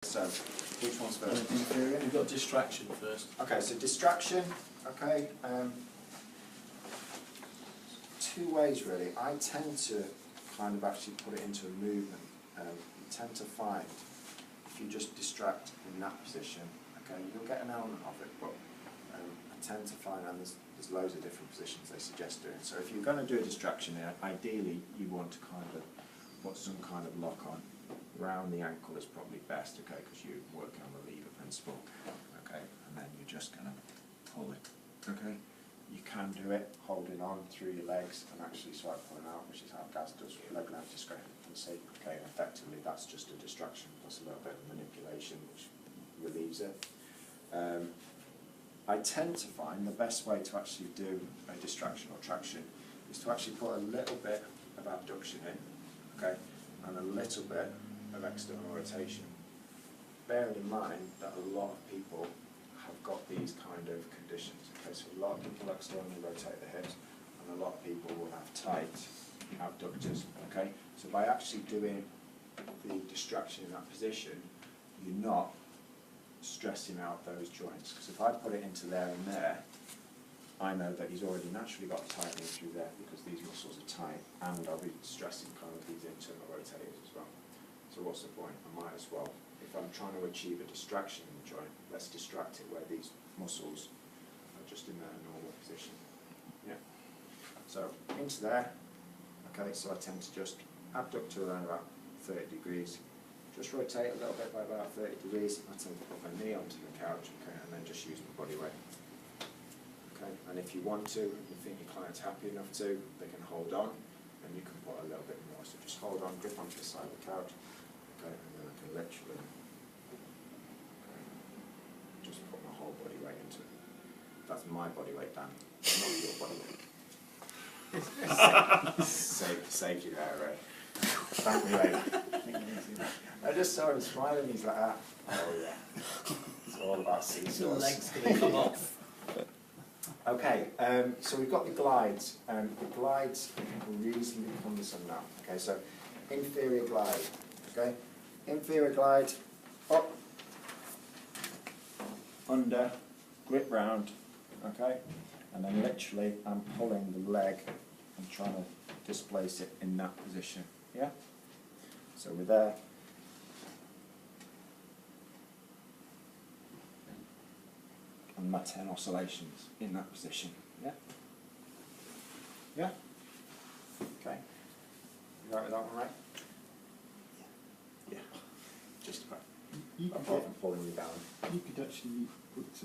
So, which one's first? We've got distraction first. Okay, so distraction, okay, two ways really. I tend to kind of actually put it into a movement. You tend to find, if you just distract in that position, okay, you'll get an element of it, but I tend to find, and there's loads of different positions they suggest doing. So if you're going to do a distraction here, ideally you want to kind of put some kind of lock on. Round the ankle is probably best, okay, because you're working on the lever principle, okay, and then you're just going to pull it, okay. You can do it holding on through your legs and actually start pulling out, which is how Gaz does leg length discrepancy, okay, and effectively that's just a distraction plus a little bit of manipulation which relieves it. I tend to find the best way to actually do a distraction or traction is to actually put a little bit of abduction in, okay, and a little bit of external rotation. Bearing in mind that a lot of people have got these kind of conditions. Okay, so a lot of people externally rotate the hips, and a lot of people will have tight abductors. Okay, so by actually doing the distraction in that position, you're not stressing out those joints. Because if I put it into there and there, I know that he's already naturally got tightening through there because these muscles are tight, and I'll be stressing kind of these internal rotators as well. So what's the point? I might as well, if I'm trying to achieve a distraction in the joint, let's distract it where these muscles are just in their normal position. Yeah. So into there. Okay, so I tend to just abduct to around about 30 degrees. Just rotate a little bit by about 30 degrees. I tend to put my knee onto the couch, okay, and then just use my body weight. Okay, and if you want to, and you think your client's happy enough to, they can hold on, and you can put a little bit more. So just hold on, grip onto the side of the couch, okay, and then I can literally just put my whole body weight into it. That's my body weight, Dan, not your body weight. Saved you there, Ray. Thank me later. I just saw him smiling, he's like, ah, oh yeah. It's all about seesaws. Your leg's going to come off. Okay, so we've got the glides. The glides are reasonably cumbersome now. Okay, so inferior glide. Okay, inferior glide, up, under, grip round. Okay, and then literally I'm pulling the leg and trying to displace it in that position. Yeah. So we're there. And my 10 oscillations in that position. Yeah? Yeah? Okay. You right with that one, right? Yeah. Just about. Apart from pulling you down. You could actually put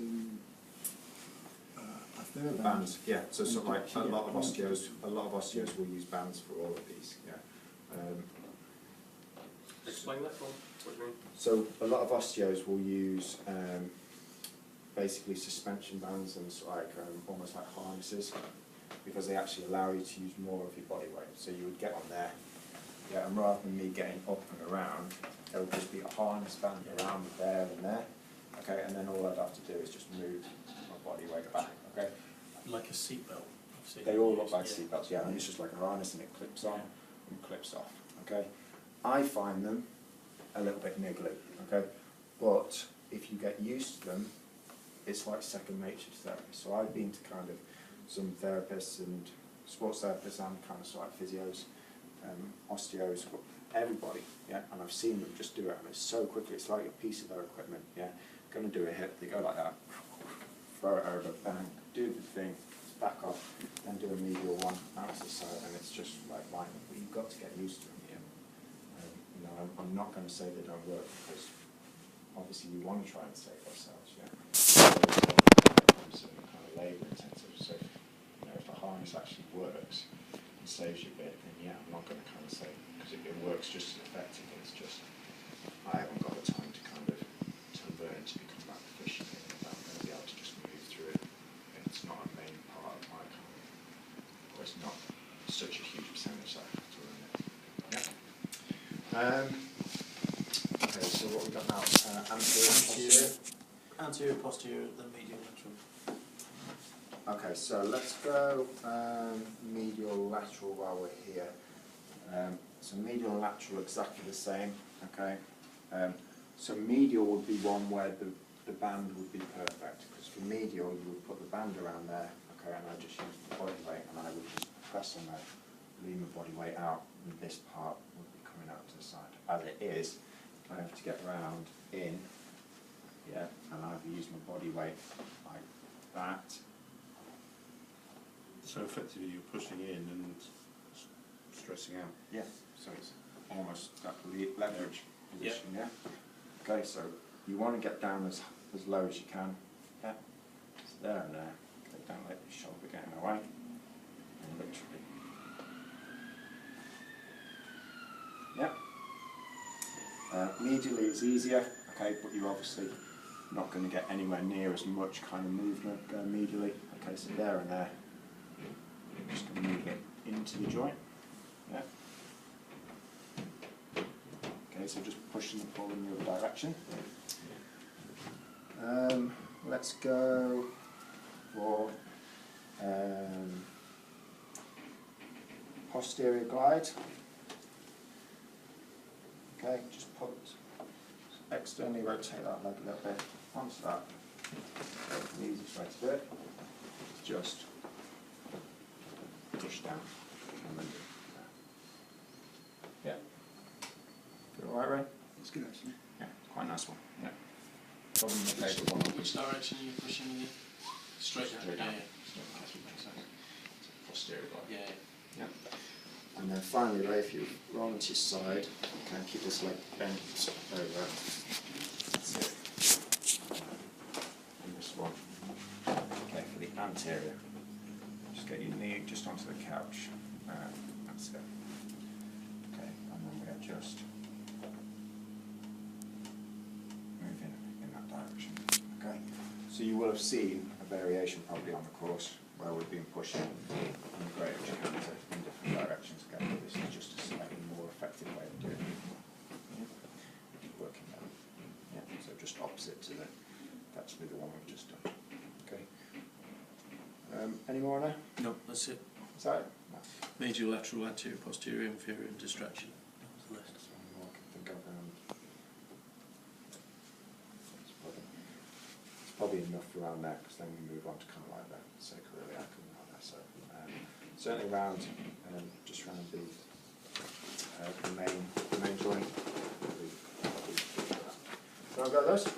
a third bands. Yeah. So sort of like a lot of osteos will use bands for all of these. Yeah. Explain that one. What do you mean? So a lot of osteos will use basically suspension bands and sort of like almost like harnesses, because they actually allow you to use more of your body weight. So you would get on there, yeah, and rather than me getting up and around, there would just be a harness band around there and there, okay, and then all I'd have to do is just move my body weight back, okay. Like a seatbelt. They all look like seatbelts, yeah, and it's just like a harness and it clips on and clips off, okay. I find them a little bit niggly, okay, but if you get used to them, it's like second nature to therapy. So I've been to kind of some therapists and sports therapists and kind of sort of physios, osteos, everybody, yeah, and I've seen them just do it, and it's so quickly, it's like a piece of their equipment, yeah, going to do a hip, they go like that, throw it over, bang, do the thing, back off, then do a medial one, out to the side, and it's just like mine, but you've got to get used to them, yeah. You know, I'm not going to say they don't work, because obviously we want to try and save ourselves, yeah. Kind of labour intensive, so you know, if the harness actually works and saves you a bit, then yeah, I'm not going to kind of say, because if it works just as effectively, it's just I haven't got the time to kind of learn to become that efficient in it, I'm going to be able to just move through it. It's not a main part of my kind of, or it's not such a huge percentage that I have to learn it. Yeah. Okay, so what we've got now, Anterior, posterior, then medial, lateral. okay, so let's go medial lateral while we're here. So medial and lateral exactly the same, okay. So medial would be one where the band would be perfect, because for medial you would put the band around there, okay, and I just use the body weight and I would just press on there, lean my body weight out, and this part would be coming out to the side. As it is, I have to get round in, yeah, and I either use my body weight like that. So effectively you're pushing in and stressing out. Yeah, so it's almost that leverage position, yeah? Okay, so you want to get down as low as you can, yeah? It's there and there. Okay, don't let your shoulder get in the way. And literally. Yeah. Medially is easier, okay, but you're obviously not going to get anywhere near as much kind of movement going medially. Okay, so there and there. You're just going to move it into the joint. Yeah. Okay, so just pushing the ball in the other direction. Let's go for posterior glide. Okay, just externally rotate that leg a little bit onto that. The easiest way to do it is just push down and then do it. Yeah. Feel alright, Ray? It's good actually. Yeah, it's quite a nice one. Yeah. Probably my favourite one. Which direction are you pushing in? Straight down. Straight down. Yeah, yeah. Posterior glide. Yeah, yeah. Yeah. And then finally, Ray, if you roll onto your side, you can keep this leg bent over. That's it. And this one. Okay, for the anterior. Just get your knee just onto the couch. That's it. Okay, and then we adjust. Moving in that direction. Okay. So you will have seen a variation probably on the course where we've been pushing on the great edge counter in different directions. Again, this is just a slightly more effective way of doing it. Yeah. Working that. Yeah. So just opposite to actually the one we've just done. Okay. Any more on there? No, that's it. Is that it? No. Medial, lateral, anterior, posterior, inferior, and distraction. That was the list. That's one more I can think of. It's probably enough around there, because then we move on to kind of like the sacroiliac and like that. So certainly around, just around the main joint. So I've got those.